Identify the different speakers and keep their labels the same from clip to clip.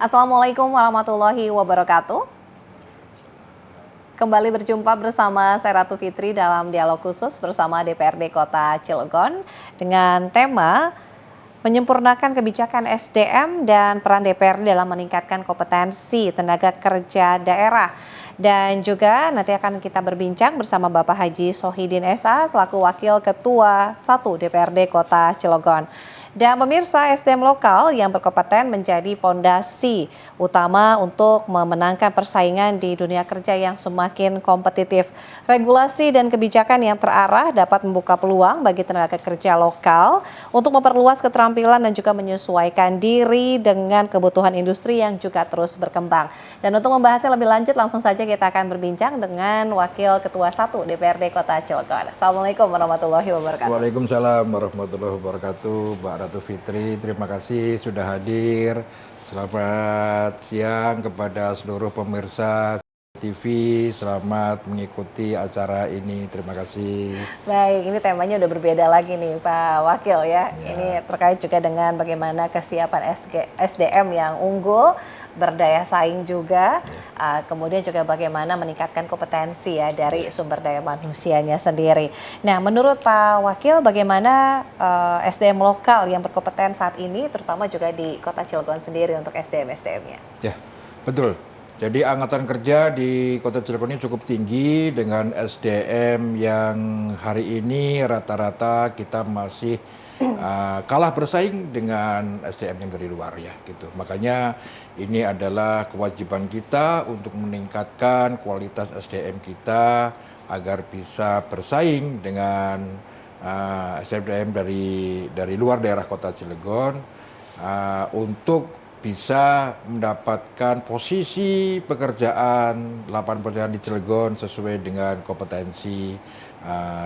Speaker 1: Assalamualaikum warahmatullahi wabarakatuh. Kembali berjumpa bersama saya Ratu Fitri dalam dialog khusus bersama DPRD Kota Cilegon dengan tema menyempurnakan kebijakan SDM dan peran DPRD dalam meningkatkan kompetensi tenaga kerja daerah. Dan juga nanti akan kita berbincang bersama Bapak Haji Sohidin SA selaku Wakil Ketua 1 DPRD Kota Cilegon. Dan pemirsa, SDM lokal yang berkompeten menjadi pondasi utama untuk memenangkan persaingan di dunia kerja yang semakin kompetitif. Regulasi dan kebijakan yang terarah dapat membuka peluang bagi tenaga kerja lokal untuk memperluas keterampilan dan juga menyesuaikan diri dengan kebutuhan industri yang juga terus berkembang. Dan untuk membahasnya lebih lanjut, langsung saja kita akan berbincang dengan Wakil Ketua 1 DPRD Kota Cilegon. Assalamualaikum warahmatullahi wabarakatuh.
Speaker 2: Waalaikumsalam warahmatullahi wabarakatuh, Mbak Ratu Fitri. Terima kasih sudah hadir. Selamat siang kepada seluruh pemirsa TV. Selamat mengikuti acara ini. Terima kasih.
Speaker 1: Baik, ini temanya udah berbeda lagi nih Pak Wakil ya. Ini terkait juga dengan bagaimana kesiapan SDM yang unggul, berdaya saing juga, kemudian juga bagaimana meningkatkan kompetensi ya dari sumber daya manusianya sendiri. Nah, menurut Pak Wakil bagaimana SDM lokal yang berkompeten saat ini, terutama juga di Kota Cilegon sendiri untuk SDM-SDM-nya?
Speaker 2: Ya, betul. Jadi angkatan kerja di Kota Cilegon ini cukup tinggi dengan SDM yang hari ini rata-rata kita masih kalah bersaing dengan SDM yang dari luar ya gitu. Makanya ini adalah kewajiban kita untuk meningkatkan kualitas SDM kita agar bisa bersaing dengan SDM dari luar daerah Kota Cilegon untuk bisa mendapatkan posisi pekerjaan, lapangan pekerjaan di Cilegon sesuai dengan kompetensi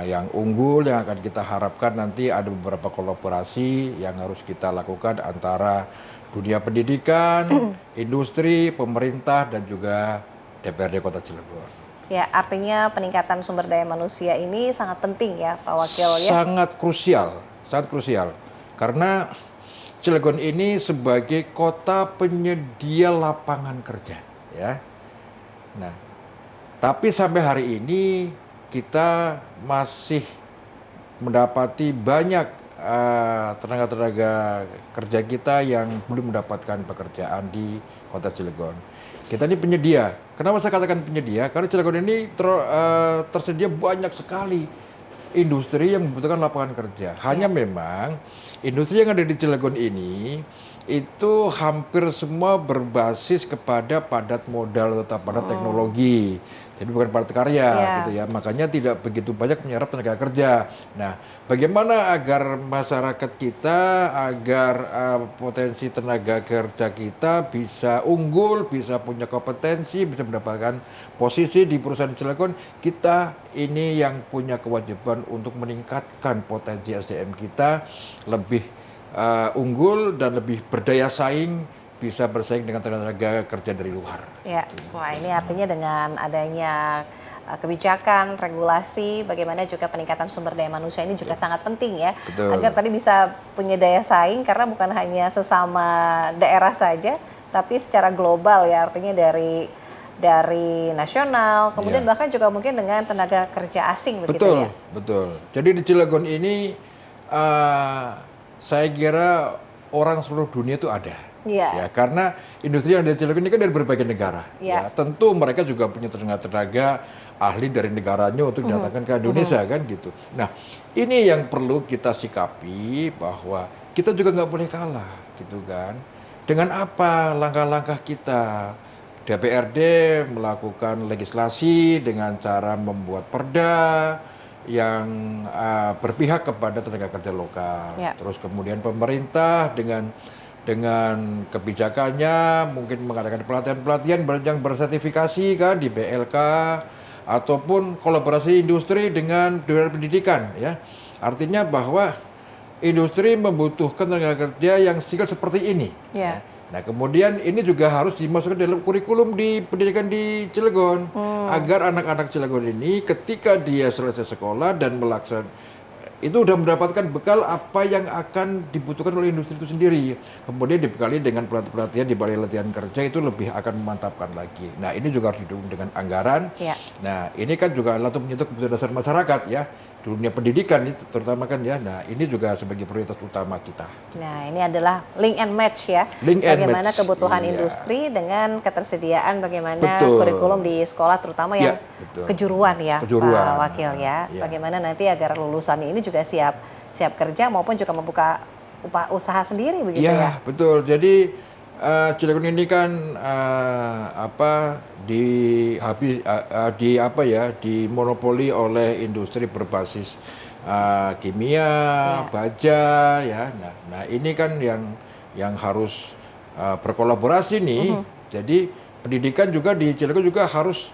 Speaker 2: yang unggul yang akan kita harapkan. Nanti ada beberapa kolaborasi yang harus kita lakukan antara dunia pendidikan, industri, pemerintah, dan juga DPRD Kota Cilegon.
Speaker 1: Ya, artinya peningkatan sumber daya manusia ini sangat penting ya Pak Wakil ya?
Speaker 2: Sangat krusial. Karena Cilegon ini sebagai kota penyedia lapangan kerja, ya. Nah, tapi sampai hari ini kita masih mendapati banyak tenaga-tenaga kerja kita yang belum mendapatkan pekerjaan di Kota Cilegon. Kita ini penyedia. Kenapa saya katakan penyedia? Karena Cilegon ini tersedia banyak sekali industri yang membutuhkan lapangan kerja. Hanya memang industri yang ada di Cilegon ini itu hampir semua berbasis kepada padat modal atau padat teknologi. Jadi bukan padat karya gitu ya. Makanya tidak begitu banyak menyerap tenaga kerja. Nah, bagaimana agar masyarakat kita, agar potensi tenaga kerja kita bisa unggul, bisa punya kompetensi, bisa mendapatkan posisi di perusahaan Cilegon, kita ini yang punya kewajiban untuk meningkatkan potensi SDM kita lebih unggul dan lebih berdaya saing, bisa bersaing dengan tenaga kerja dari luar.
Speaker 1: Ya, wah ini artinya dengan adanya kebijakan, regulasi, bagaimana juga peningkatan sumber daya manusia ini juga sangat penting ya.
Speaker 2: Betul.
Speaker 1: Agar tadi bisa punya daya saing karena bukan hanya sesama daerah saja, tapi secara global ya, artinya dari nasional, kemudian bahkan juga mungkin dengan tenaga kerja asing begitu ya.
Speaker 2: Betul. Jadi di Cilegon ini saya kira orang seluruh dunia itu ada. Ya, karena industri yang ada di Cilegon ini kan dari berbagai negara. Ya, tentu mereka juga punya tenaga ahli dari negaranya untuk datangkan ke Indonesia kan gitu. Nah, ini yang perlu kita sikapi bahwa kita juga nggak boleh kalah gitu kan. Dengan apa langkah-langkah kita? DPRD melakukan legislasi dengan cara membuat perda yang berpihak kepada tenaga kerja lokal. Terus kemudian pemerintah dengan kebijakannya mungkin mengadakan pelatihan-pelatihan yang bersertifikasi kan di BLK ataupun kolaborasi industri dengan dunia pendidikan ya. Artinya bahwa industri membutuhkan tenaga kerja yang skill seperti ini. Nah, kemudian ini juga harus dimasukkan dalam kurikulum di pendidikan di Cilegon agar anak-anak Cilegon ini ketika dia selesai sekolah dan melaksanakan itu udah mendapatkan bekal apa yang akan dibutuhkan oleh industri itu sendiri. Kemudian dibekali dengan pelatihan di balai latihan kerja itu lebih akan memantapkan lagi. Nah, ini juga harus didukung dengan anggaran.
Speaker 1: Ya.
Speaker 2: Nah, ini kan juga untuk menyentuh kebutuhan dasar masyarakat ya. Dunia pendidikan itu terutama kan ya. Nah, ini juga sebagai prioritas utama kita.
Speaker 1: Nah, ini adalah link and match ya.
Speaker 2: Link and
Speaker 1: Bagaimana
Speaker 2: match,
Speaker 1: kebutuhan
Speaker 2: iya.
Speaker 1: industri dengan ketersediaan bagaimana
Speaker 2: Betul.
Speaker 1: kurikulum di sekolah terutama yang
Speaker 2: betul.
Speaker 1: kejuruan ya,
Speaker 2: Kejuruan.
Speaker 1: Pak Wakil ya.
Speaker 2: Iya.
Speaker 1: Bagaimana nanti agar lulusan ini juga siap kerja maupun juga membuka usaha sendiri begitu ya.
Speaker 2: Iya, betul. Jadi Cilegon ini kan dimonopoli oleh industri berbasis kimia, baja ya. Nah, ini kan yang harus berkolaborasi nih. Jadi pendidikan juga di Cilegon juga harus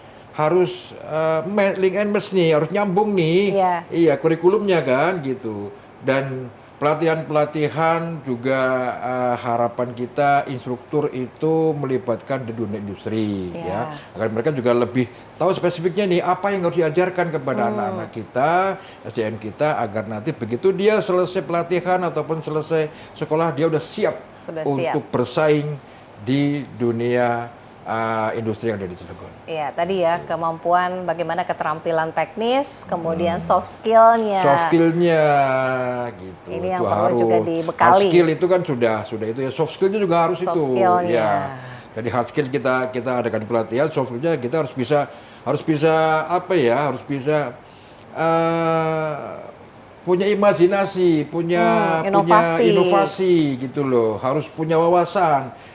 Speaker 2: link and match nih, harus nyambung nih.
Speaker 1: Iya.
Speaker 2: Iya, kurikulumnya kan gitu. Dan pelatihan-pelatihan juga harapan kita instruktur itu melibatkan di dunia industri ya, agar mereka juga lebih tahu spesifiknya nih apa yang harus diajarkan kepada anak-anak kita, SDM kita, agar nanti begitu dia selesai pelatihan ataupun selesai sekolah dia udah siap untuk bersaing di dunia industri yang ada di Cilegon.
Speaker 1: Iya, tadi ya kemampuan bagaimana keterampilan teknis, kemudian soft skill-nya.
Speaker 2: Soft skill-nya gitu.
Speaker 1: Ini yang
Speaker 2: itu
Speaker 1: perlu
Speaker 2: harus.
Speaker 1: juga dibekali.
Speaker 2: Hard skill itu kan sudah itu ya. Soft skill-nya juga harus
Speaker 1: soft
Speaker 2: itu.
Speaker 1: Skill-nya.
Speaker 2: Ya. Jadi hard skill kita adakan pelatihan, soft skill-nya kita harus bisa apa ya? Harus bisa punya imajinasi, punya inovasi gitu loh. Harus punya wawasan.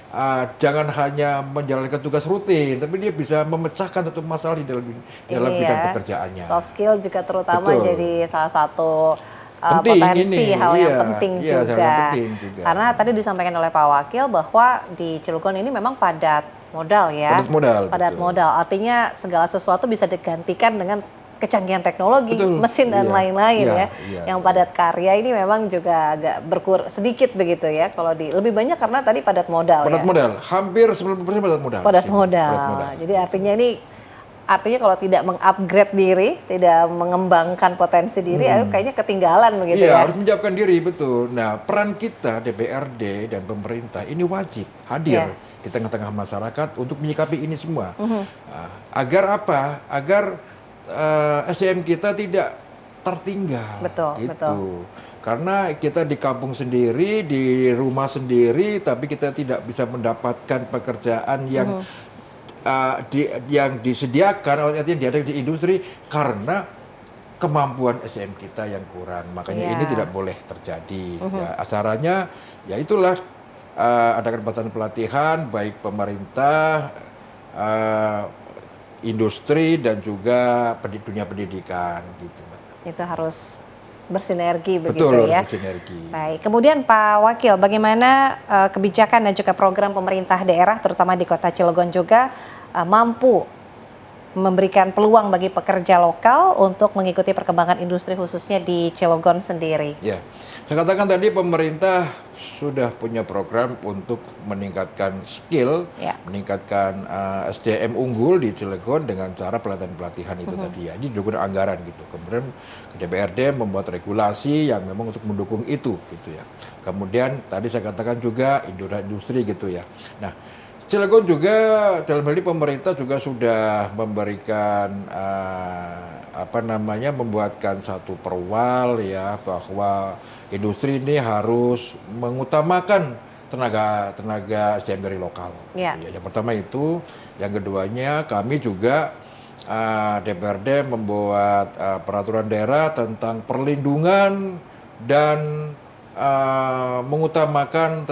Speaker 2: Jangan hanya menjalankan tugas rutin, tapi dia bisa memecahkan satu masalah di dalam bidang pekerjaannya.
Speaker 1: Soft skill juga terutama jadi salah satu
Speaker 2: penting
Speaker 1: potensi hal yang penting juga. Karena tadi disampaikan oleh Pak Wakil bahwa di Cilegon ini memang padat modal ya. Padat modal. Artinya segala sesuatu bisa digantikan dengan kecanggihan teknologi, mesin dan lain-lain ya. Yang padat karya ini memang juga agak sedikit begitu ya. Kalau lebih banyak karena tadi padat modal.
Speaker 2: Padat modal, hampir 90% padat modal.
Speaker 1: Padat modal. Jadi artinya kalau tidak mengupgrade diri, tidak mengembangkan potensi diri, kayaknya ketinggalan begitu ya.
Speaker 2: Iya, harus menyiapkan diri, betul. Nah, peran kita DPRD dan pemerintah ini wajib hadir di tengah-tengah masyarakat untuk menyikapi ini semua. Agar apa? Agar SDM kita tidak tertinggal. Betul. Karena kita di kampung sendiri, di rumah sendiri, tapi kita tidak bisa mendapatkan pekerjaan yang disediakan, artinya di industri karena kemampuan SDM kita yang kurang. Makanya ini tidak boleh terjadi. Ya, acaranya ya itulah adakan pelatihan baik pemerintah, industri dan juga dunia pendidikan gitu.
Speaker 1: Itu harus bersinergi begitu
Speaker 2: ya.
Speaker 1: Betul, bersinergi. Baik, kemudian Pak Wakil, bagaimana kebijakan dan juga program pemerintah daerah terutama di Kota Cilegon juga mampu memberikan peluang bagi pekerja lokal untuk mengikuti perkembangan industri khususnya di Cilegon sendiri?
Speaker 2: Ya, saya katakan tadi pemerintah sudah punya program untuk meningkatkan skill, meningkatkan SDM unggul di Cilegon dengan cara pelatihan-pelatihan itu tadi ya. Ini juga anggaran gitu. Kemudian DPRD membuat regulasi yang memang untuk mendukung itu gitu ya. Kemudian tadi saya katakan juga industri gitu ya. Nah, Cilegon juga dalam hal ini pemerintah juga sudah memberikan membuatkan satu perwal ya bahwa industri ini harus mengutamakan tenaga SDM dari lokal. Ya, yang pertama itu, yang keduanya kami juga DPRD membuat peraturan daerah tentang perlindungan dan mengutamakan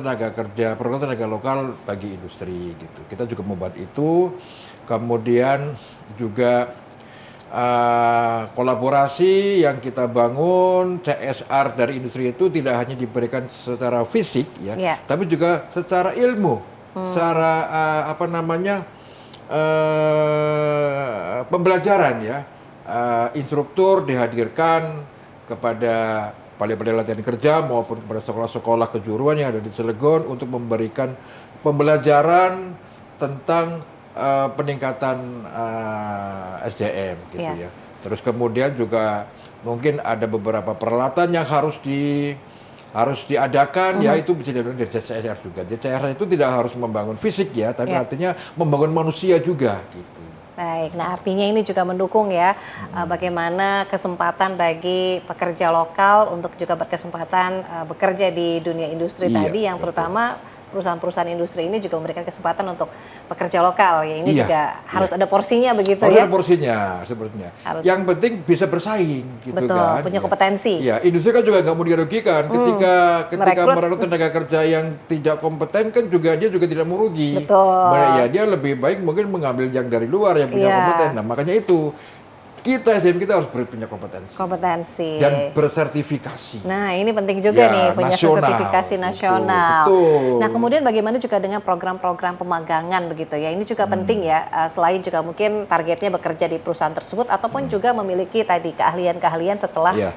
Speaker 2: program tenaga lokal bagi industri gitu. Kita juga membuat itu, kemudian juga kolaborasi yang kita bangun CSR dari industri itu tidak hanya diberikan secara fisik ya, tapi juga secara ilmu, secara pembelajaran ya. Instruktur dihadirkan kepada balai-balai latihan kerja maupun kepada sekolah-sekolah kejuruan yang ada di Cilegon untuk memberikan pembelajaran tentang peningkatan SDM gitu ya. Terus kemudian juga mungkin ada beberapa peralatan yang harus diadakan, ya itu bisa dilakukan dari JCSR juga. JCSR itu tidak harus membangun fisik ya, tapi
Speaker 1: Ya.
Speaker 2: artinya membangun manusia juga gitu.
Speaker 1: Baik, nah artinya ini juga mendukung ya bagaimana kesempatan bagi pekerja lokal untuk juga berkesempatan bekerja di dunia industri
Speaker 2: Iya,
Speaker 1: tadi yang
Speaker 2: betul.
Speaker 1: terutama perusahaan-perusahaan industri ini juga memberikan kesempatan untuk pekerja lokal ya. Ini
Speaker 2: Iya,
Speaker 1: juga harus
Speaker 2: iya.
Speaker 1: ada porsinya begitu
Speaker 2: Harus
Speaker 1: ya.
Speaker 2: ada porsinya sebenarnya.
Speaker 1: Harus.
Speaker 2: Yang penting bisa bersaing gitu
Speaker 1: Betul,
Speaker 2: kan.
Speaker 1: punya
Speaker 2: Ya.
Speaker 1: kompetensi.
Speaker 2: Ya, industri kan juga nggak mau dirugikan. Ketika
Speaker 1: Merekrut.
Speaker 2: merekrut tenaga kerja yang tidak kompeten kan juga dia juga tidak mau rugi.
Speaker 1: Betul.
Speaker 2: Ya dia lebih baik mungkin mengambil yang dari luar yang punya
Speaker 1: Iya.
Speaker 2: kompeten. Nah, makanya itu kita SDM kita harus punya kompetensi
Speaker 1: Kompetensi.
Speaker 2: dan bersertifikasi.
Speaker 1: Nah, ini penting juga
Speaker 2: Ya,
Speaker 1: nih punya
Speaker 2: nasional,
Speaker 1: sertifikasi
Speaker 2: gitu,
Speaker 1: nasional.
Speaker 2: betul.
Speaker 1: Nah, kemudian bagaimana juga dengan program-program pemagangan begitu ya? Ini juga penting ya, selain juga mungkin targetnya bekerja di perusahaan tersebut ataupun juga memiliki tadi keahlian-keahlian setelah
Speaker 2: Iya.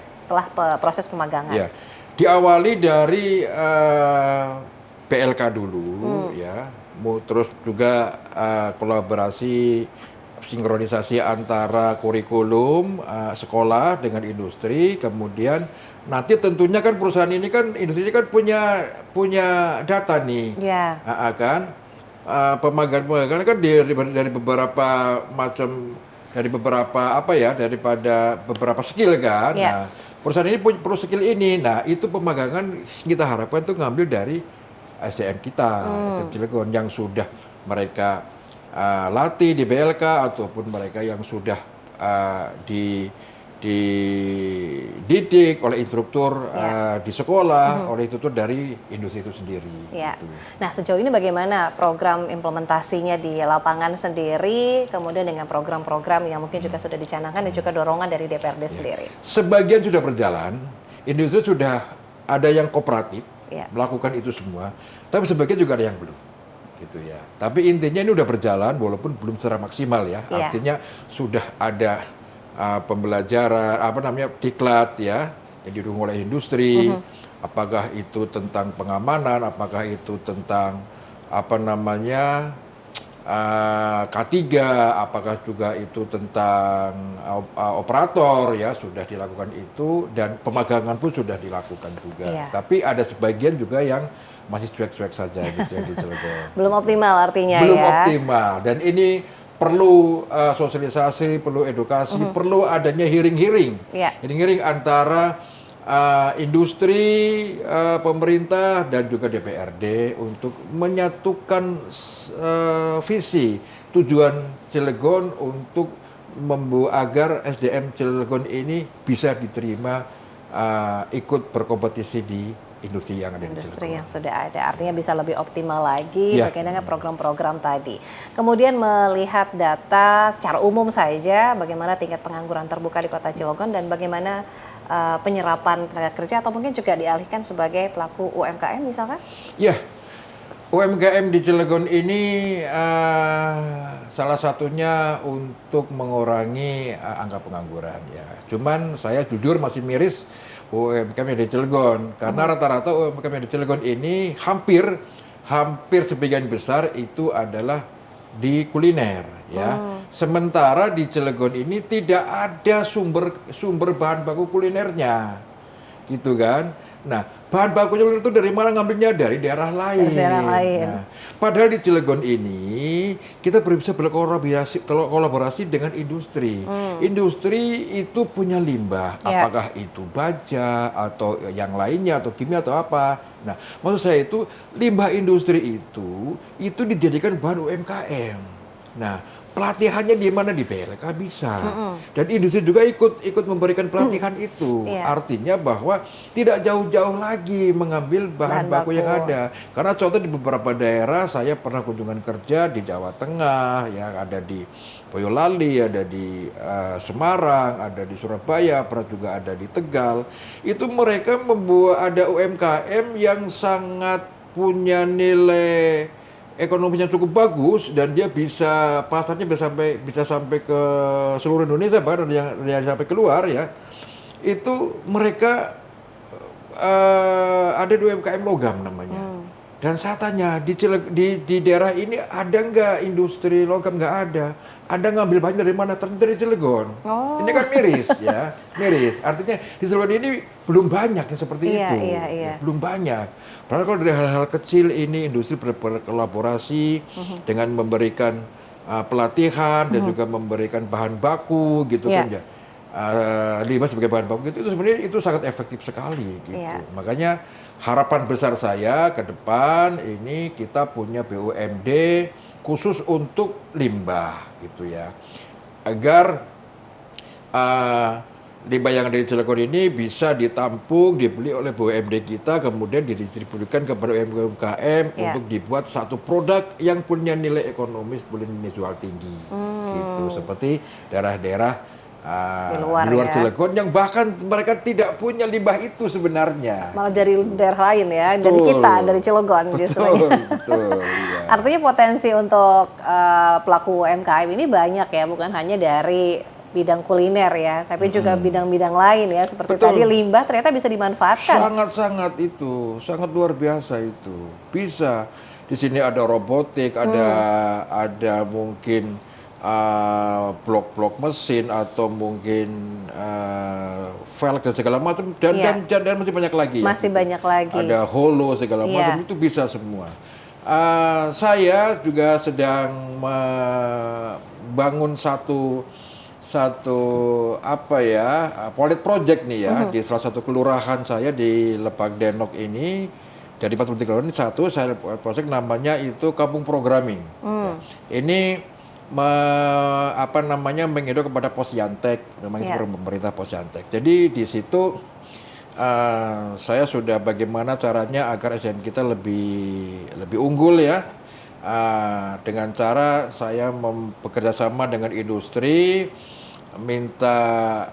Speaker 1: proses pemagangan.
Speaker 2: Ya, diawali dari PLK dulu, ya, terus juga kolaborasi sinkronisasi antara kurikulum sekolah dengan industri, kemudian nanti tentunya kan perusahaan ini kan industri ini kan punya data nih,
Speaker 1: Ya.
Speaker 2: kan pemagangan kan dari beberapa macam dari beberapa apa ya daripada beberapa skill kan.
Speaker 1: Ya.
Speaker 2: Nah, perusahaan ini perlu skill ini. Nah, itu pemagangan kita harapkan tuh ngambil dari SDM kita, SDM Cilegon yang sudah mereka latih di BLK ataupun mereka yang sudah dididik oleh instruktur di sekolah, oleh instruktur dari industri itu sendiri.
Speaker 1: Ya.
Speaker 2: Gitu.
Speaker 1: Nah, sejauh ini bagaimana program implementasinya di lapangan sendiri, kemudian dengan program-program yang mungkin juga sudah dicanangkan dan juga dorongan dari DPRD sendiri?
Speaker 2: Sebagian sudah berjalan, industri sudah ada yang kooperatif
Speaker 1: Ya.
Speaker 2: melakukan itu semua, tapi sebagian juga ada yang belum, gitu ya. Tapi intinya ini udah berjalan, walaupun belum secara maksimal ya.
Speaker 1: Ya.
Speaker 2: Artinya sudah ada pembelajaran, apa namanya, diklat ya, yang didukung oleh industri. Apakah itu tentang pengamanan, apakah itu tentang apa namanya K3, apakah juga itu tentang operator ya, sudah dilakukan itu, dan pemagangan pun sudah dilakukan juga.
Speaker 1: Iya.
Speaker 2: Tapi ada sebagian juga yang masih cuek-cuek saja di Cilegon.
Speaker 1: Belum optimal artinya
Speaker 2: Belum
Speaker 1: ya?
Speaker 2: optimal, dan ini perlu sosialisasi, perlu edukasi, perlu adanya hearing-hearing.
Speaker 1: Iya.
Speaker 2: Hearing-hearing antara industri, pemerintah, dan juga DPRD untuk menyatukan visi tujuan Cilegon untuk agar SDM Cilegon ini bisa diterima ikut berkompetisi di industri yang ada di
Speaker 1: Industri
Speaker 2: Cilegon.
Speaker 1: yang sudah ada, artinya bisa lebih optimal lagi
Speaker 2: Ya.
Speaker 1: berkaitan dengan program-program tadi. Kemudian melihat data secara umum saja, bagaimana tingkat pengangguran terbuka di Kota Cilegon dan bagaimana penyerapan tenaga kerja atau mungkin juga dialihkan sebagai pelaku UMKM misalkan?
Speaker 2: Ya, UMKM di Cilegon ini salah satunya untuk mengurangi angka pengangguran ya. Cuman saya jujur masih miris UMKM yang di Cilegon karena rata-rata UMKM yang di Cilegon ini hampir sebagian besar itu adalah di kuliner ya. Sementara di Cilegon ini tidak ada sumber bahan baku kulinernya. Gitu kan. Nah, bahan bakunya itu dari mana ngambilnya? Dari daerah lain.
Speaker 1: Dari daerah lain.
Speaker 2: Nah, padahal di Cilegon ini kita bisa berkolaborasi dengan industri. Industri itu punya limbah,
Speaker 1: Ya.
Speaker 2: apakah itu baja atau yang lainnya atau kimia atau apa. Nah, maksud saya itu limbah industri itu dijadikan bahan UMKM. Nah, pelatihannya di mana? Di PLK bisa. Dan industri juga ikut memberikan pelatihan itu.
Speaker 1: Iya.
Speaker 2: Artinya bahwa tidak jauh-jauh lagi mengambil bahan baku yang ada. Karena contoh di beberapa daerah saya pernah kunjungan kerja di Jawa Tengah, ya ada di Boyolali, ada di Semarang, ada di Surabaya, pernah juga ada di Tegal. Itu mereka membuat ada UMKM yang sangat punya nilai ekonominya cukup bagus dan dia bisa pasarnya bisa sampai ke seluruh Indonesia, bahkan ada yang sampai keluar ya. Itu mereka ada di UMKM logam namanya. Dan saya tanya, di daerah ini ada nggak industri logam? Nggak ada. Anda ngambil bahan dari mana? Ternyata dari Cilegon.
Speaker 1: Oh.
Speaker 2: Ini kan miris ya, miris. Artinya di Cilegon ini belum banyak yang seperti
Speaker 1: Iya,
Speaker 2: itu.
Speaker 1: iya.
Speaker 2: Ya, belum banyak. Padahal kalau dari hal-hal kecil ini industri berkolaborasi dengan memberikan pelatihan dan juga memberikan bahan baku gitu
Speaker 1: Iya.
Speaker 2: kan ya. Limbah sebagai bahan baku itu sebenarnya itu sangat efektif sekali gitu.
Speaker 1: Iya.
Speaker 2: Makanya harapan besar saya ke depan ini kita punya BUMD khusus untuk limbah gitu ya. Agar limbah yang ada di Cilegon ini bisa ditampung, dibeli oleh BUMD kita, kemudian didistribusikan kepada UMKM untuk dibuat satu produk yang punya nilai ekonomis, punya nilai jual tinggi. Gitu. Seperti daerah-daerah di luar Cilegon yang bahkan mereka tidak punya limbah itu sebenarnya.
Speaker 1: Malah dari daerah lain ya, dari kita, dari Cilegon justru.
Speaker 2: Betul, iya.
Speaker 1: Artinya potensi untuk pelaku UMKM ini banyak ya, bukan hanya dari bidang kuliner ya, tapi juga bidang-bidang lain ya, seperti tadi limbah ternyata bisa dimanfaatkan.
Speaker 2: Sangat-sangat itu, sangat luar biasa itu. Bisa. Di sini ada robotik, ada mungkin blok-blok mesin atau mungkin velg dan segala macam dan masih banyak lagi.
Speaker 1: Masih banyak lagi.
Speaker 2: Ada holo segala macam itu bisa semua. Saya juga sedang membangun satu pilot project nih ya di salah satu kelurahan saya di Lebak Denok ini. Dari 43 kelurahan ini saya project namanya itu Kampung Programming. Ini mengeduk kepada Posyantek, memang itu pemerintah Posyantek. Jadi di situ saya sudah bagaimana caranya agar SDM kita lebih unggul ya, dengan cara saya bekerja sama dengan industri, minta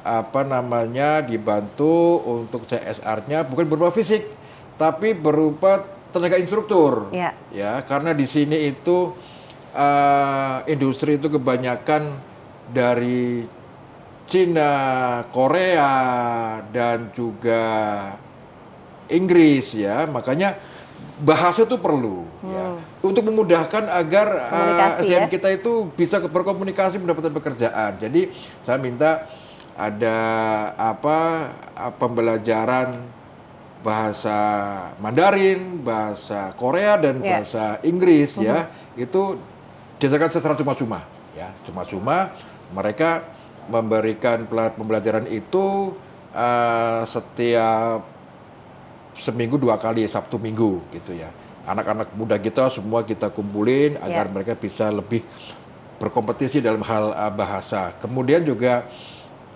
Speaker 2: dibantu untuk CSR-nya bukan berupa fisik, tapi berupa tenaga instruktur, ya karena di sini itu industri itu kebanyakan dari Cina, Korea, dan juga Inggris ya, makanya bahasa itu perlu ya, untuk memudahkan agar SDM kita itu bisa berkomunikasi mendapatkan pekerjaan. Jadi saya minta ada pembelajaran bahasa Mandarin, bahasa Korea dan bahasa Inggris ya, itu diajarkan secara cuma-cuma ya, cuma-cuma mereka memberikan pembelajaran itu setiap seminggu 2 kali, Sabtu Minggu gitu ya. Anak-anak muda kita semua kita kumpulin agar mereka bisa lebih berkompetisi dalam hal bahasa. Kemudian juga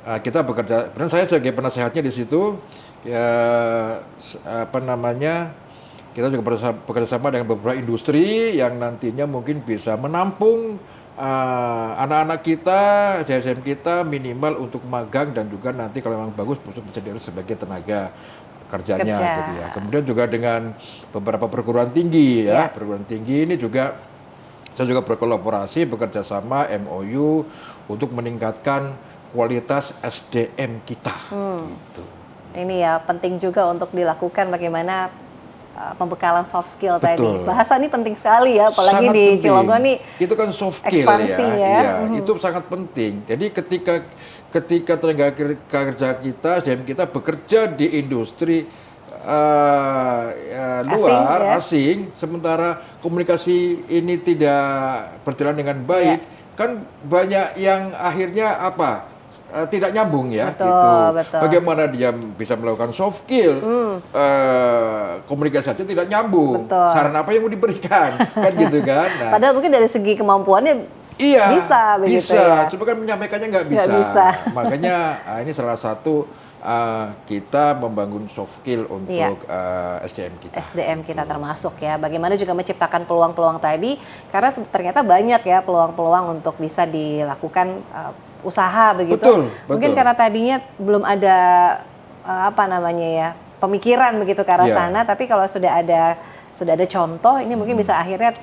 Speaker 2: kita bekerja, saya sebagai penasehatnya di situ ya, kita juga bekerja sama dengan beberapa industri yang nantinya mungkin bisa menampung anak-anak kita, SDM kita minimal untuk magang dan juga nanti kalau memang bagus bisa jadi sebagai tenaga kerjanya gitu ya. Kemudian juga dengan beberapa perguruan tinggi ya, perguruan tinggi ini juga saya juga berkolaborasi bekerja sama MOU untuk meningkatkan kualitas SDM kita. Gitu.
Speaker 1: Ini ya penting juga untuk dilakukan bagaimana pembekalan soft skill tadi. Bahasa ini penting sekali ya, apalagi sangat di Cilegon nih.
Speaker 2: Itu kan soft skill ya. Itu sangat penting. Jadi ketika tenaga kerja kita, SDM kita bekerja di industri asing, sementara komunikasi ini tidak berjalan dengan baik, kan banyak yang akhirnya tidak nyambung ya,
Speaker 1: betul.
Speaker 2: Bagaimana dia bisa melakukan soft skill, komunikasi saja tidak nyambung. Saran apa yang mau diberikan, kan gitu kan? Nah,
Speaker 1: padahal mungkin dari segi kemampuannya bisa ya.
Speaker 2: Cuma kan menyampaikannya nggak bisa. Makanya ini salah satu kita membangun soft skill untuk SDM kita.
Speaker 1: SDM kita termasuk ya. Bagaimana juga menciptakan peluang-peluang tadi, karena ternyata banyak ya peluang-peluang untuk bisa dilakukan usaha begitu.
Speaker 2: Betul.
Speaker 1: Mungkin karena tadinya belum ada pemikiran begitu ke arah sana, tapi kalau sudah ada contoh, ini mungkin bisa akhirnya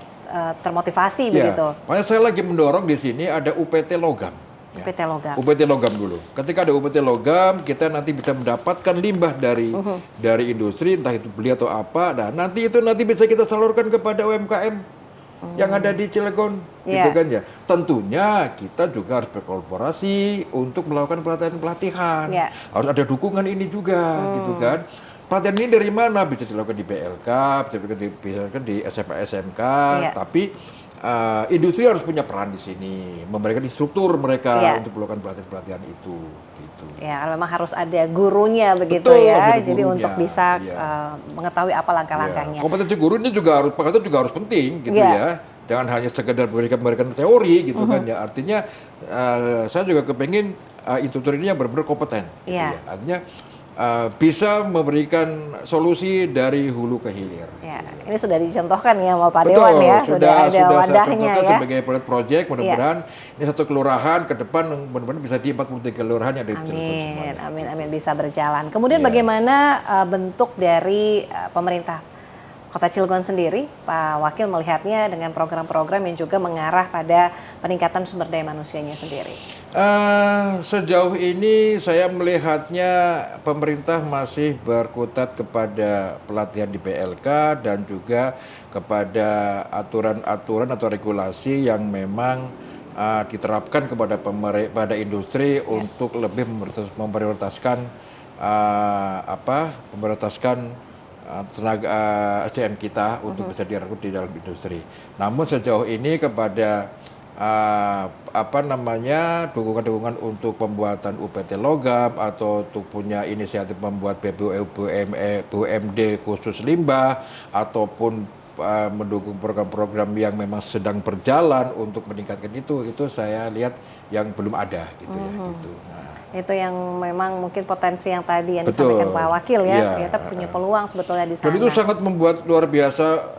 Speaker 1: termotivasi begitu.
Speaker 2: Makanya saya lagi mendorong di sini ada UPT logam.
Speaker 1: UPT logam.
Speaker 2: UPT logam dulu. Ketika ada UPT logam, kita nanti bisa mendapatkan limbah dari industri, entah itu beli atau apa. Nah, nanti bisa kita salurkan kepada UMKM yang ada di Cilegon, gitu kan ya. Tentunya kita juga harus berkolaborasi untuk melakukan pelatihan-pelatihan. Harus ada dukungan ini juga, gitu kan. Pelatihan ini dari mana? Bisa dilakukan di PLK, bisa dilakukan di SMA SMK, tapi industri harus punya peran di sini, memberikan instruktur mereka untuk melakukan pelatihan-pelatihan itu. Gitu.
Speaker 1: Ya, memang harus ada gurunya begitu.
Speaker 2: Betul,
Speaker 1: ya.
Speaker 2: ada
Speaker 1: Jadi
Speaker 2: gurunya.
Speaker 1: untuk bisa mengetahui apa langkah-langkahnya.
Speaker 2: Kompetensi guru ini juga harus penting, gitu ya. Jangan hanya sekedar memberikan teori, gitu kan ya. Artinya saya juga kepengen instruktur ini yang benar-benar kompeten. Gitu ya. Artinya bisa memberikan solusi dari hulu ke hilir.
Speaker 1: Ya, ini sudah dicontohkan ya sama Pak Dewan ya, sudah ada wadahnya ya.
Speaker 2: Sebagai pilot project, mudah-mudahan ini satu kelurahan ke depan mudah-mudahan bisa di 43 kelurahan yang ada di Cilegon semuanya.
Speaker 1: Amin, bisa berjalan. Kemudian bagaimana bentuk dari pemerintah Kota Cilegon sendiri, Pak Wakil melihatnya dengan program-program yang juga mengarah pada peningkatan sumber daya manusianya sendiri?
Speaker 2: Sejauh ini saya melihatnya pemerintah masih berkutat kepada pelatihan di PLK dan juga kepada aturan-aturan atau regulasi yang memang diterapkan pada industri untuk lebih memprioritaskan tenaga SDM kita untuk bisa direkrut di dalam industri. Namun sejauh ini kepada dukungan-dukungan untuk pembuatan UPT logam atau untuk punya inisiatif membuat BUMD khusus limbah ataupun mendukung program-program yang memang sedang berjalan untuk meningkatkan itu saya lihat yang belum ada gitu ya gitu.
Speaker 1: Itu yang memang mungkin potensi yang tadi yang disampaikan Pak Wakil ya, ternyata punya peluang sebetulnya di sana.
Speaker 2: Dan itu sangat membuat luar biasa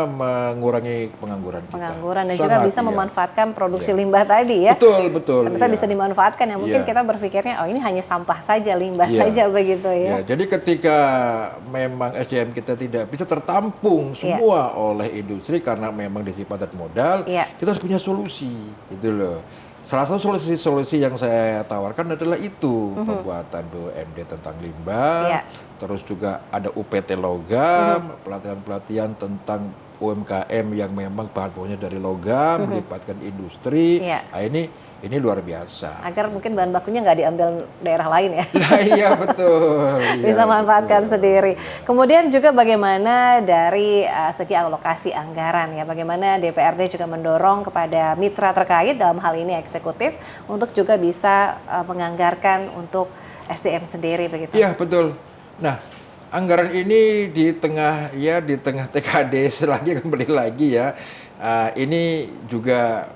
Speaker 2: mengurangi pengangguran kita.
Speaker 1: Dan juga bisa memanfaatkan produksi limbah tadi ya.
Speaker 2: Betul.
Speaker 1: Ternyata bisa dimanfaatkan ya. Mungkin kita berpikirnya ini hanya sampah saja, limbah saja begitu ya.
Speaker 2: Jadi ketika memang SDM kita tidak bisa tertampung semua oleh industri karena memang disi padat modal, kita harus punya solusi gitu loh. Salah satu solusi yang saya tawarkan adalah itu, pembuatan BUMD tentang limbah, terus juga ada UPT logam, pelatihan-pelatihan tentang UMKM yang memang bahan bakunya dari logam, melibatkan industri. Nah, ini luar biasa.
Speaker 1: Agar mungkin bahan bakunya nggak diambil daerah lain ya.
Speaker 2: Nah, iya betul.
Speaker 1: Bisa manfaatkan sendiri. Kemudian juga bagaimana dari segi alokasi anggaran ya, bagaimana DPRD juga mendorong kepada mitra terkait dalam hal ini eksekutif untuk juga bisa menganggarkan untuk SDM sendiri begitu.
Speaker 2: Iya betul. Nah, anggaran ini di tengah TKD lagi kembali lagi ya. Ini juga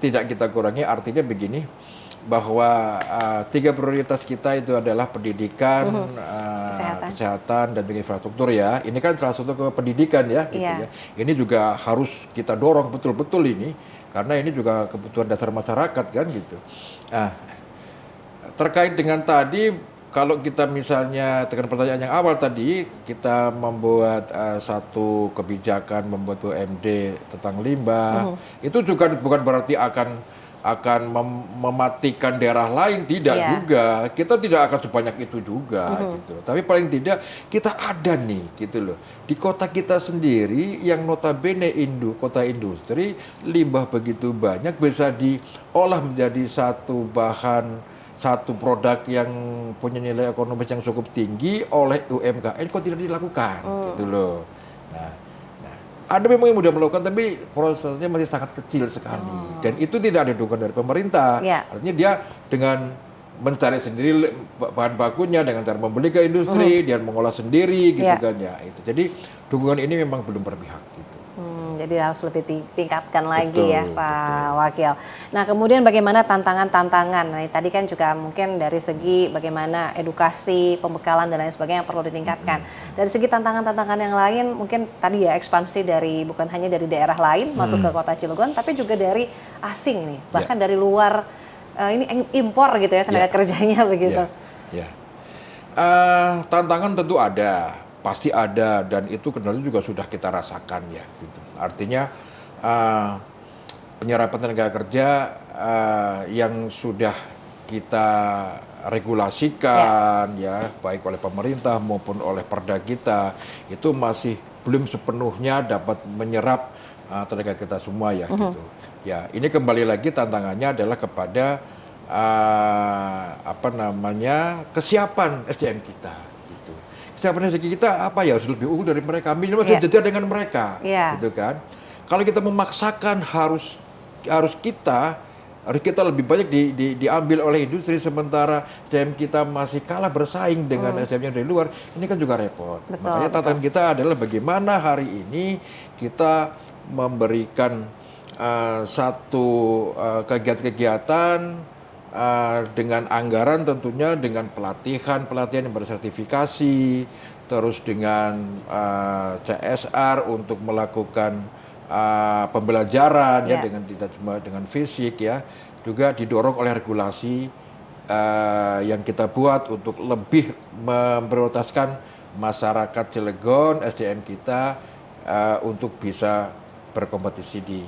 Speaker 2: tidak kita kurangi, artinya begini, bahwa 3 prioritas kita itu adalah pendidikan, kesehatan dan juga infrastruktur ya. Ini kan salah satu ke pendidikan ya, gitu ya. Ini juga harus kita dorong betul-betul ini, karena ini juga kebutuhan dasar masyarakat kan gitu. Terkait dengan tadi, kalau kita misalnya dengan pertanyaan yang awal tadi, kita membuat satu kebijakan membuat BUMD tentang limbah, itu juga bukan berarti akan mematikan daerah lain, tidak juga. Kita tidak akan sebanyak itu juga gitu. Tapi paling tidak kita ada nih gitu loh. Di kota kita sendiri yang notabene kota industri, limbah begitu banyak bisa diolah menjadi satu produk yang punya nilai ekonomis yang cukup tinggi oleh UMKM kok tidak dilakukan gitu loh. Nah, ada memang yang mudah melakukan tapi prosesnya masih sangat kecil sekali dan itu tidak ada dukungan dari pemerintah. Artinya dia dengan mencari sendiri bahan bakunya dengan cara membeli ke industri, dia mengolah sendiri gitu kan ya itu. Jadi dukungan ini memang belum berpihak gitu.
Speaker 1: Jadi harus lebih tingkatkan lagi ya Pak Wakil. Nah kemudian bagaimana tantangan-tantangan? Nah tadi kan juga mungkin dari segi bagaimana edukasi, pembekalan dan lain sebagainya yang perlu ditingkatkan. Dari segi tantangan-tantangan yang lain mungkin tadi ya ekspansi dari bukan hanya dari daerah lain masuk ke kota Cilegon, tapi juga dari asing nih, bahkan dari luar ini impor gitu ya tenaga kerjanya begitu.
Speaker 2: Tantangan tentu ada. Pasti ada dan itu kendali juga sudah kita rasakan ya gitu. Artinya penyerapan tenaga kerja yang sudah kita regulasikan ya baik oleh pemerintah maupun oleh Perda kita itu masih belum sepenuhnya dapat menyerap tenaga kita semua ya gitu. Ya, ini kembali lagi tantangannya adalah kepada kesiapan SDM kita gitu. Kesiapan SDM kita apa ya harus lebih unggul dari mereka, minimal sejajar dengan mereka gitu kan. Kalau kita memaksakan harus kita lebih banyak diambil oleh industri sementara SDM kita masih kalah bersaing dengan SDM yang dari luar, ini kan juga repot. Makanya tantangan kita adalah bagaimana hari ini kita memberikan satu kegiatan-kegiatan dengan anggaran tentunya dengan pelatihan yang bersertifikasi, terus dengan CSR untuk melakukan pembelajaran ya dengan tidak cuma dengan fisik ya, juga didorong oleh regulasi yang kita buat untuk lebih memprioritaskan masyarakat Cilegon, SDM kita untuk bisa berkompetisi di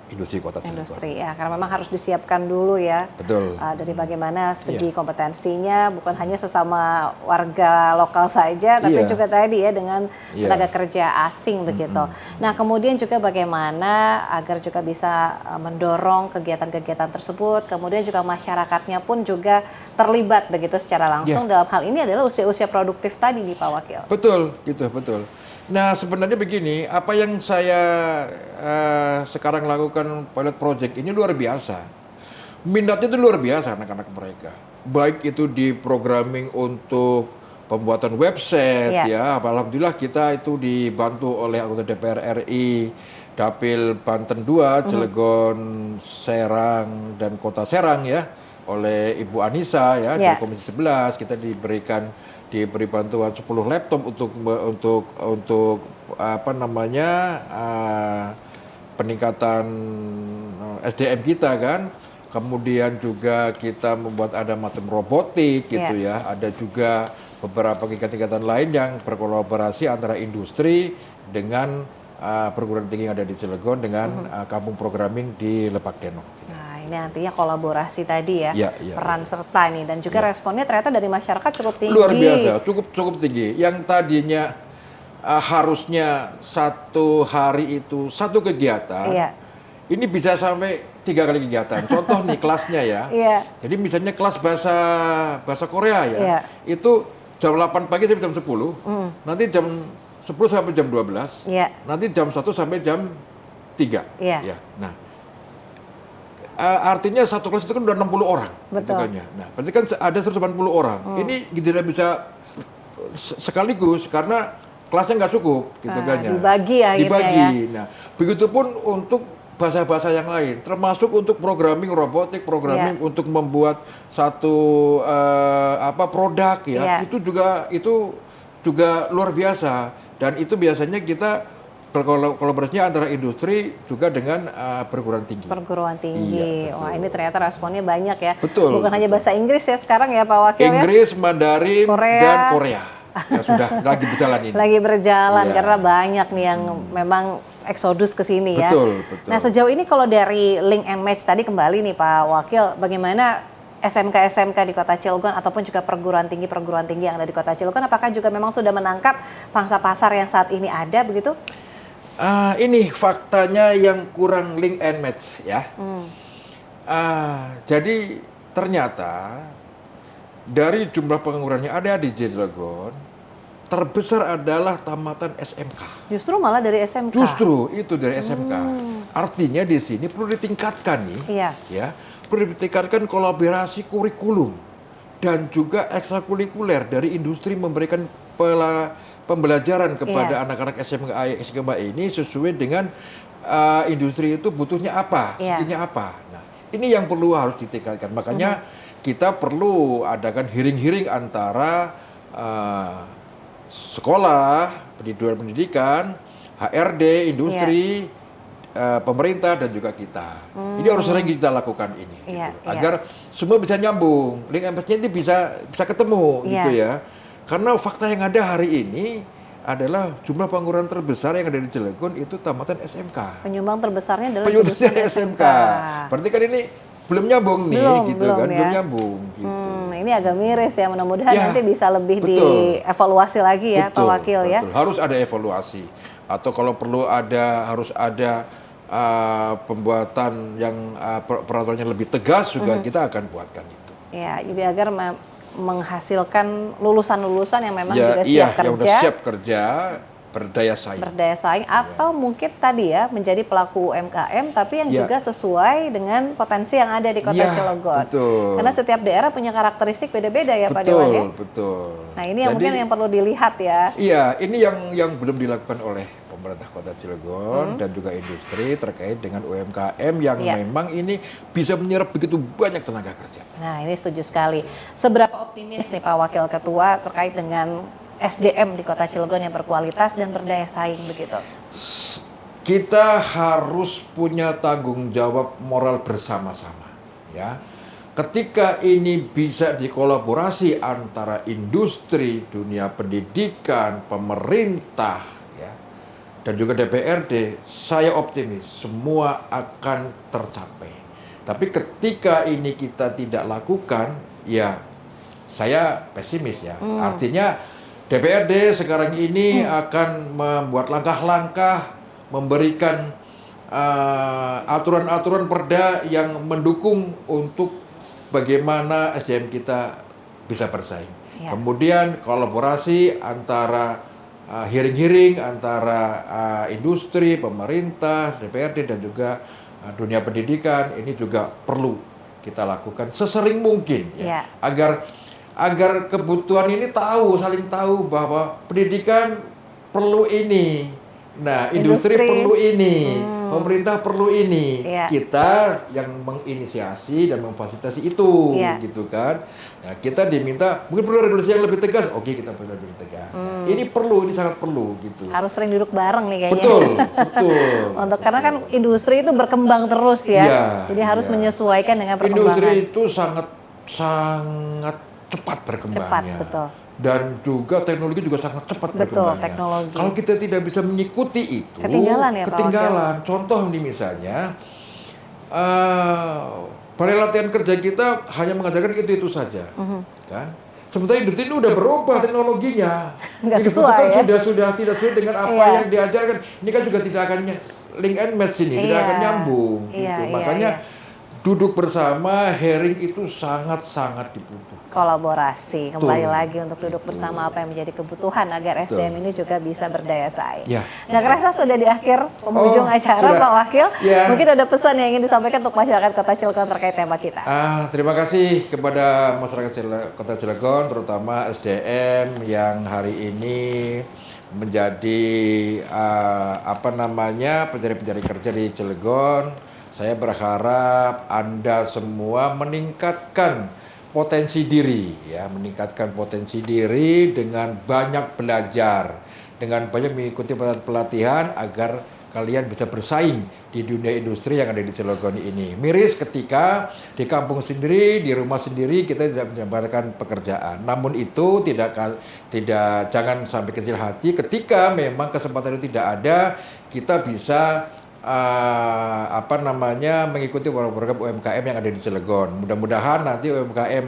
Speaker 2: industri kota Cilegon.
Speaker 1: Industri ya, karena memang harus disiapkan dulu ya.
Speaker 2: Betul.
Speaker 1: Dari bagaimana segi kompetensinya, bukan hanya sesama warga lokal saja, tapi juga tadi ya dengan tenaga kerja asing begitu. Nah, kemudian juga bagaimana agar juga bisa mendorong kegiatan-kegiatan tersebut, kemudian juga masyarakatnya pun juga terlibat begitu secara langsung dalam hal ini adalah usia-usia produktif tadi nih Pak Wakil.
Speaker 2: Betul, gitu, betul. Nah, sebenarnya begini, apa yang saya sekarang lakukan pilot project ini luar biasa. Minatnya itu luar biasa anak-anak mereka. Baik itu di programming untuk pembuatan website ya. Alhamdulillah kita itu dibantu oleh anggota DPR RI, Dapil Banten 2, Cilegon, Serang dan Kota Serang ya, oleh Ibu Anissa ya dari Komisi 11 kita diberi bantuan 10 laptop untuk peningkatan SDM kita kan. Kemudian juga kita membuat ada macam robotik gitu ya. Ada juga beberapa kegiatan-kegiatan lain yang berkolaborasi antara industri dengan perguruan tinggi yang ada di Cilegon dengan kampung programming di Lebak Denok.
Speaker 1: Ini artinya kolaborasi tadi ya, peran serta ini dan juga responnya ternyata dari masyarakat cukup tinggi.
Speaker 2: Luar biasa, cukup tinggi. Yang tadinya harusnya satu hari itu satu kegiatan, ini bisa sampai 3 kali kegiatan. Contoh nih kelasnya ya. Jadi misalnya kelas bahasa Korea ya, itu jam 8 pagi sampai jam 10, nanti jam 10 sampai jam 12, nanti jam 1 sampai jam 3. Ya. Nah, artinya satu kelas itu kan udah 60 orang.
Speaker 1: Betul.
Speaker 2: Gitu kan ya. Nah, berarti kan ada 180 orang. Ini tidak bisa sekaligus karena kelasnya nggak cukup. Gitu kan ya.
Speaker 1: Dibagi ya.
Speaker 2: Nah, begitupun untuk bahasa-bahasa yang lain, termasuk untuk programming robotik, programming untuk membuat satu produk ya. Itu juga luar biasa. Dan itu biasanya kita kolaborasinya antara industri juga dengan perguruan tinggi.
Speaker 1: Perguruan tinggi. Wah, ini ternyata responnya banyak ya.
Speaker 2: Betul.
Speaker 1: Bukan hanya bahasa Inggris ya sekarang ya Pak Wakil
Speaker 2: Inggris, Mandarin, dan Korea. Ya sudah lagi berjalan ini.
Speaker 1: Lagi berjalan karena banyak nih yang memang eksodus ke sini ya.
Speaker 2: Betul.
Speaker 1: Nah, sejauh ini kalau dari link and match tadi kembali nih Pak Wakil, bagaimana SMK di Kota Cilegon ataupun juga perguruan tinggi yang ada di Kota Cilegon, apakah juga memang sudah menangkap pangsa pasar yang saat ini ada begitu?
Speaker 2: Ini faktanya yang kurang link and match ya. Jadi ternyata dari jumlah pengangguran yang ada di Cilegon, terbesar adalah tamatan SMK.
Speaker 1: Justru malah dari SMK?
Speaker 2: Justru itu dari SMK. Artinya di sini perlu ditingkatkan nih. Ya, perlu ditingkatkan kolaborasi kurikulum dan juga ekstrakurikuler dari industri memberikan pembelajaran kepada anak-anak SMK ini sesuai dengan industri itu butuhnya apa, skill-nya apa. Nah, ini yang harus ditingkatkan. Makanya kita perlu adakan hearing-hearing antara sekolah, pendidikan, HRD, industri, pemerintah dan juga kita. Ini harus sering kita lakukan ini, gitu. Agar semua bisa nyambung, link and match-nya ini bisa ketemu, gitu ya. Karena fakta yang ada hari ini adalah jumlah pengangguran terbesar yang ada di Cilegon itu tamatan SMK.
Speaker 1: Penyumbang terbesarnya adalah
Speaker 2: Penyumbang
Speaker 1: jurusan
Speaker 2: SMK. Berarti kan ini belum nyambung nih, gitu
Speaker 1: belum
Speaker 2: kan?
Speaker 1: ya.
Speaker 2: Belum nyambung. Gitu.
Speaker 1: Ini agak miris ya. Mudah-mudahan
Speaker 2: Ya,
Speaker 1: nanti bisa lebih
Speaker 2: betul.
Speaker 1: dievaluasi lagi ya, Pak Wakil ya.
Speaker 2: Betul. Harus ada evaluasi. Atau kalau perlu harus ada pembuatan yang peraturannya lebih tegas juga kita akan buatkan itu.
Speaker 1: Ya, jadi agar menghasilkan lulusan-lulusan yang memang juga siap
Speaker 2: Iya,
Speaker 1: kerja.
Speaker 2: yang udah siap kerja, berdaya saing
Speaker 1: Atau mungkin tadi ya menjadi pelaku UMKM tapi yang juga sesuai dengan potensi yang ada di Kota Cilegon.
Speaker 2: Betul.
Speaker 1: Karena setiap daerah punya karakteristik beda-beda ya Pak Dewan ya.
Speaker 2: Betul.
Speaker 1: Nah, ini yang mungkin yang perlu dilihat ya.
Speaker 2: Iya, ini yang belum dilakukan oleh pemerintah Kota Cilegon dan juga industri terkait dengan UMKM yang memang ini bisa menyerap begitu banyak tenaga kerja.
Speaker 1: Nah, ini setuju sekali. Seberapa optimis nih Pak Wakil Ketua terkait dengan SDM di Kota Cilegon yang berkualitas dan berdaya saing begitu?
Speaker 2: Kita harus punya tanggung jawab moral bersama-sama, ya. Ketika ini bisa dikolaborasi antara industri, dunia pendidikan, pemerintah, ya, dan juga DPRD, saya optimis semua akan tercapai. Tapi ketika ini kita tidak lakukan, ya saya pesimis ya. Artinya DPRD sekarang ini akan membuat langkah-langkah, memberikan aturan-aturan perda yang mendukung untuk bagaimana SDM kita bisa bersaing. Ya. Kemudian kolaborasi antara hearing-hearing antara industri, pemerintah, DPRD dan juga dunia pendidikan ini juga perlu kita lakukan sesering mungkin ya. Agar kebutuhan ini saling tahu bahwa pendidikan perlu ini. Nah, industri perlu ini, pemerintah perlu ini. Kita yang menginisiasi dan memfasilitasi itu, gitu kan. Nah, kita diminta mungkin perlu regulasi yang lebih tegas. Oke, kita perlu lebih tegas. Ini sangat perlu gitu.
Speaker 1: Harus sering duduk bareng nih kayaknya.
Speaker 2: Betul.
Speaker 1: Karena kan industri itu berkembang terus ya. Jadi harus menyesuaikan dengan perkembangan.
Speaker 2: Industri itu sangat cepat berkembangnya.
Speaker 1: Betul.
Speaker 2: Dan juga teknologi juga sangat cepat berkembangnya.
Speaker 1: Teknologi.
Speaker 2: Kalau kita tidak bisa mengikuti itu,
Speaker 1: ketinggalan.
Speaker 2: Contoh nih misalnya, balai latihan kerja kita hanya mengajarkan itu saja, kan? Sementara industri ini udah berubah teknologinya.
Speaker 1: Nggak sesuai ya?
Speaker 2: Sudah tidak sesuai dengan apa yang diajarkan. Ini kan juga tidak akan link and match ini, tidak akan nyambung. Gitu. Makanya duduk bersama, hearing itu sangat-sangat dibutuhkan.
Speaker 1: Kolaborasi, kembali lagi untuk duduk bersama apa yang menjadi kebutuhan agar SDM ini juga bisa berdaya saing. Nah, kerasa sudah di akhir penghujung acara Pak Wakil. Mungkin ada pesan yang ingin disampaikan untuk masyarakat Kota Cilegon terkait tema kita.
Speaker 2: Terima kasih kepada masyarakat Kota Cilegon, terutama SDM yang hari ini menjadi pencari-pencari kerja di Cilegon. Saya berharap Anda semua meningkatkan potensi diri dengan banyak belajar, dengan banyak mengikuti pelatihan agar kalian bisa bersaing di dunia industri yang ada di Cilegon ini. Miris ketika di kampung sendiri, di rumah sendiri kita tidak mendapatkan pekerjaan. Namun itu jangan sampai kecil hati ketika memang kesempatan itu tidak ada, kita bisa mengikuti program UMKM yang ada di Cilegon. Mudah-mudahan nanti UMKM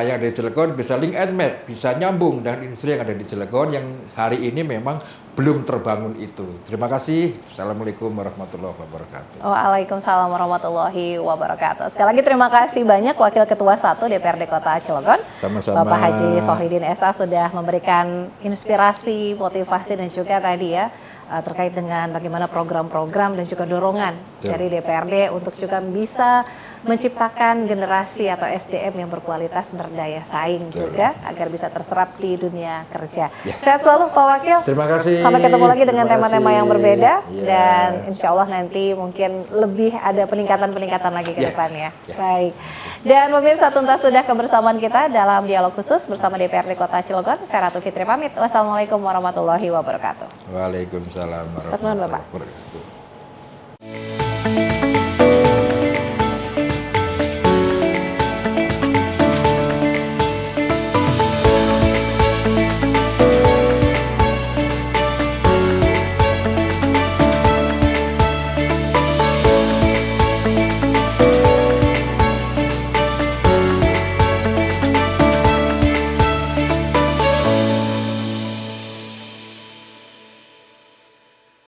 Speaker 2: yang ada di Cilegon bisa link and match, bisa nyambung dengan industri yang ada di Cilegon yang hari ini memang belum terbangun itu. Terima kasih. Assalamualaikum warahmatullahi wabarakatuh.
Speaker 1: Waalaikumsalam warahmatullahi wabarakatuh. Sekali lagi terima kasih banyak Wakil Ketua 1 DPRD Kota Cilegon.
Speaker 2: Sama-sama.
Speaker 1: Bapak Haji Sohidin SA sudah memberikan inspirasi, motivasi dan juga tadi ya terkait dengan bagaimana program-program dan juga dorongan dari DPRD untuk juga bisa menciptakan generasi atau SDM yang berkualitas berdaya saing juga agar bisa terserap di dunia kerja. Sehat selalu Pak Wakil.
Speaker 2: Terima kasih.
Speaker 1: Sampai ketemu lagi dengan tema-tema yang berbeda dan insya Allah nanti mungkin lebih ada peningkatan-peningkatan lagi ke depannya. Baik. Dan pemirsa, tuntas sudah kebersamaan kita dalam dialog khusus bersama DPRD Kota Cilegon. Saya Ratu Fitri pamit. Wassalamualaikum warahmatullahi wabarakatuh.
Speaker 2: Waalaikumsalam warahmatullahi wabarakatuh.